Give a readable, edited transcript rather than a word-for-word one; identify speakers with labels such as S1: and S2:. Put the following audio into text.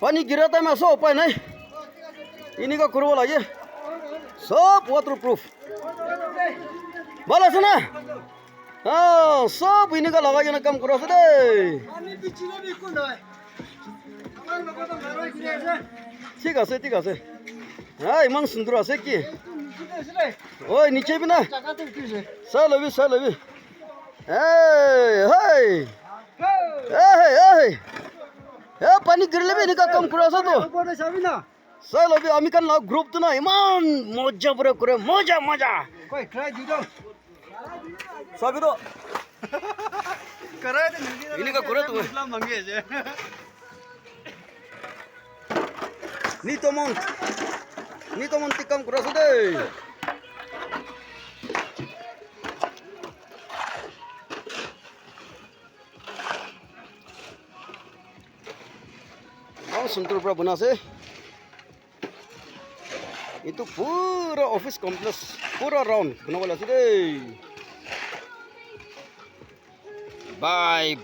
S1: पानी गिरा टाइम असो उपाय नाही इन्हीं का करवो लागे सब वाटरप्रूफ बोला ना हाँ सब इन्हीं का लगा के काम करो दे ঠিক আছে হ্যাঁ ইমান সুন্দর আছে কি ওই নিচে বি না চাই লবি পানী গিরলে এনেকা কাম করে আছে তো চাই লবি আমি কান গ্রুপ তো না ইমান মজা পুরো করে মজা সবই তো এনেকা করে তো ni tomon tikam kuras deh mau sentur bana se itu pura office complex pura round kenapa lah sih deh bye